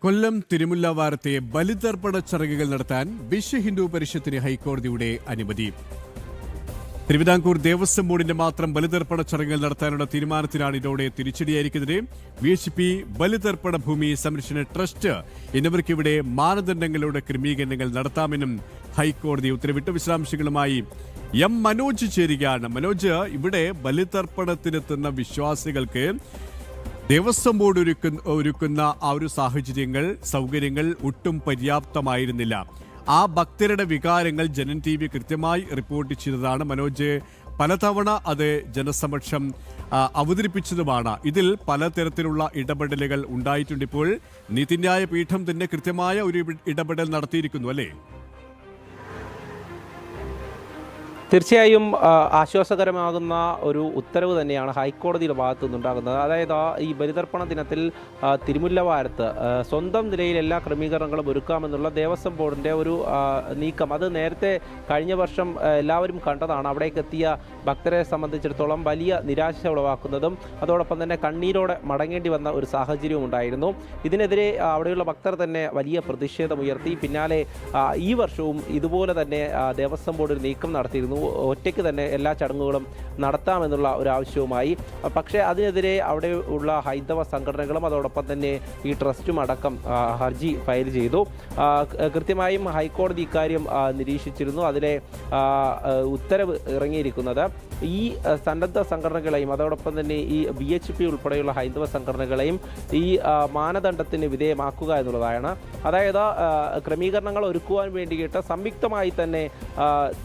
കൊല്ലം തിരുമുല്ലവാരത്തെ ബലിതർപ്പണ ചടങ്ങുകൾ നടത്താൻ വിശ്വ ഹിന്ദു പരിഷത്തിന് ഹൈക്കോടതിയുടെ അനുമതി. തിരുവിതാംകൂർ ദേവസ്വം ബോർഡിന്റെ മാത്രം ബലിതർപ്പണ ചടങ്ങുകൾ നടത്താനുള്ള തീരുമാനത്തിനാണ് ഇതോടെ തിരിച്ചടിയായിരിക്കുന്നത്. VHP ബലിതർപ്പണ ഭൂമി സംരക്ഷണ ട്രസ്റ്റ് എന്നിവർക്കിവിടെ മാനദണ്ഡങ്ങളുടെ ക്രമീകരണങ്ങൾ നടത്താമെന്നും ഹൈക്കോടതി ഉത്തരവിട്ടു. വിശദാംശങ്ങളുമായി മനോജ് ചേരുകയാണ്. മനോജ്, ഇവിടെ ബലിതർപ്പണത്തിനെത്തുന്ന വിശ്വാസികൾക്ക് ദേവസ്വം ബോർഡ് ഒരുക്കുന്ന ആ ഒരു സൗകര്യങ്ങൾ ഒട്ടും പര്യാപ്തമായിരുന്നില്ല. ആ ഭക്തരുടെ വികാരങ്ങൾ ജനൻ TV കൃത്യമായി റിപ്പോർട്ട് ചെയ്തതാണ്. മനോജ് പലതവണ അത് ജനസമക്ഷം അവതരിപ്പിച്ചതുമാണ്. ഇതിൽ പലതരത്തിലുള്ള ഇടപെടലുകൾ ഉണ്ടായിട്ടുണ്ട്. ഇപ്പോൾ നീതിന്യായ പീഠം തന്നെ കൃത്യമായ ഒരു ഇടപെടൽ നടത്തിയിരിക്കുന്നു, അല്ലേ? തീർച്ചയായും ആശ്വാസകരമാകുന്ന ഒരു ഉത്തരവ് തന്നെയാണ് ഹൈക്കോടതിയുടെ ഭാഗത്തു നിന്നുണ്ടാകുന്നത്. അതായത് ഈ ബലിതർപ്പണ ദിനത്തിൽ തിരുമുല്ലവാരത്ത് സ്വന്തം നിലയിൽ എല്ലാ ക്രമീകരണങ്ങളും ഒരുക്കാമെന്നുള്ള ദേവസ്വം ബോർഡിൻ്റെ ഒരു നീക്കം, അത് നേരത്തെ കഴിഞ്ഞ വർഷം എല്ലാവരും കണ്ടതാണ്. അവിടേക്ക് എത്തിയ ഭക്തരെ സംബന്ധിച്ചിടത്തോളം വലിയ നിരാശ ഉളവാക്കുന്നതും അതോടൊപ്പം തന്നെ കണ്ണീരോടെ മടങ്ങേണ്ടി വന്ന ഒരു സാഹചര്യവും ഉണ്ടായിരുന്നു. ഇതിനെതിരെ അവിടെയുള്ള ഭക്തർ തന്നെ വലിയ പ്രതിഷേധമുയർത്തി. പിന്നാലെ ഈ വർഷവും ഇതുപോലെ തന്നെ ദേവസ്വം ബോർഡ് നീക്കം നടത്തിയിരുന്നു. ഒറ്റയ്ക്ക് തന്നെ എല്ലാ ചടങ്ങുകളും നടത്താമെന്നുള്ള ഒരു ആവശ്യവുമായി. പക്ഷേ അതിനെതിരെ അവിടെ ഉള്ള ഹൈന്ദവ സംഘടനകളും അതോടൊപ്പം തന്നെ ഈ ട്രസ്റ്റും അടക്കം ഹർജി ഫയൽ ചെയ്തു. കൃത്യമായും ഹൈക്കോടതി ഇക്കാര്യം നിരീക്ഷിച്ചിരുന്നു. അതിലെ ഉത്തരവ് ഇറങ്ങിയിരിക്കുന്നത് ഈ സന്നദ്ധ സംഘടനകളെയും അതോടൊപ്പം തന്നെ ഈ VHP ഉൾപ്പെടെയുള്ള ഹൈന്ദവ സംഘടനകളെയും ഈ മാനദണ്ഡത്തിന് വിധേയമാക്കുക എന്നുള്ളതാണ്. അതായത് ക്രമീകരണങ്ങൾ ഒരുക്കുവാൻ വേണ്ടിയിട്ട് സംയുക്തമായി തന്നെ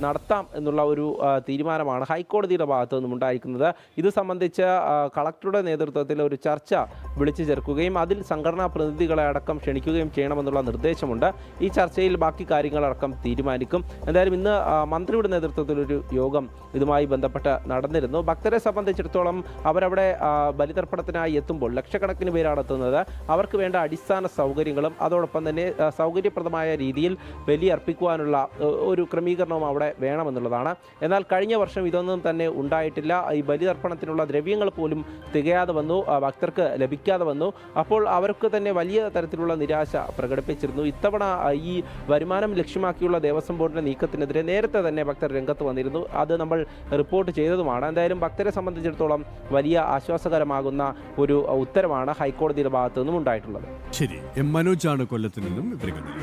നടത്താം എന്നുള്ള ഒരു തീരുമാനമാണ് ഹൈക്കോടതിയുടെ ഭാഗത്തു നിന്നും ഉണ്ടായിരിക്കുന്നത്. ഇത് സംബന്ധിച്ച് കളക്ടറുടെ നേതൃത്വത്തിൽ ഒരു ചർച്ച വിളിച്ചു ചേർക്കുകയും അതിൽ സംഘടനാ പ്രതിനിധികളെ അടക്കം ക്ഷണിക്കുകയും ചെയ്യണമെന്നുള്ള നിർദ്ദേശമുണ്ട്. ഈ ചർച്ചയിൽ ബാക്കി കാര്യങ്ങളടക്കം തീരുമാനിക്കും. എന്തായാലും ഇന്ന് മന്ത്രിയുടെ നേതൃത്വത്തിലൊരു യോഗം ഇതുമായി ബന്ധപ്പെട്ട് നടന്നിരുന്നു. ഭക്തരെ സംബന്ധിച്ചിടത്തോളം അവരവിടെ ബലിതർപ്പണത്തിനായി എത്തുമ്പോൾ ലക്ഷക്കണക്കിന് പേരാണ് എത്തുന്നത്. അവർക്ക് വേണ്ട അടിസ്ഥാന സൗകര്യങ്ങളും അതോടൊപ്പം തന്നെ സൗകര്യപ്രദമായ രീതിയിൽ ബലിയർപ്പിക്കുവാനുള്ള ഒരു ക്രമീകരണവും അവിടെ വേണമെന്നുള്ളതാണ്. എന്നാൽ കഴിഞ്ഞ വർഷം ഇതൊന്നും തന്നെ ഉണ്ടായിട്ടില്ല. ഈ ബലിതർപ്പണത്തിനുള്ള ദ്രവ്യങ്ങൾ പോലും തികയാതെ വന്നു, ഭക്തർക്ക് ലഭിക്കാതെ വന്നു. അപ്പോൾ അവർക്ക് തന്നെ വലിയ തരത്തിലുള്ള നിരാശ പ്രകടിപ്പിച്ചിരുന്നു. ഇത്തവണ ഈ വരുമാനം ലക്ഷ്യമാക്കിയുള്ള ദേവസ്വം ബോർഡിന്റെ നീക്കത്തിനെതിരെ നേരത്തെ തന്നെ ഭക്തർ രംഗത്ത് വന്നിരുന്നു. അത് നമ്മൾ റിപ്പോർട്ട് ചെയ്തതുമാണ്. എന്തായാലും ഭക്തരെ സംബന്ധിച്ചിടത്തോളം വലിയ ആശ്വാസകരമാകുന്ന ഒരു ഉത്തരവാണ് ഹൈക്കോടതിയുടെ ഭാഗത്തു നിന്നും ഉണ്ടായിട്ടുള്ളത്. ശരി, മനോജാണ് കൊല്ലത്ത് നിന്നും വിവരങ്ങൾ.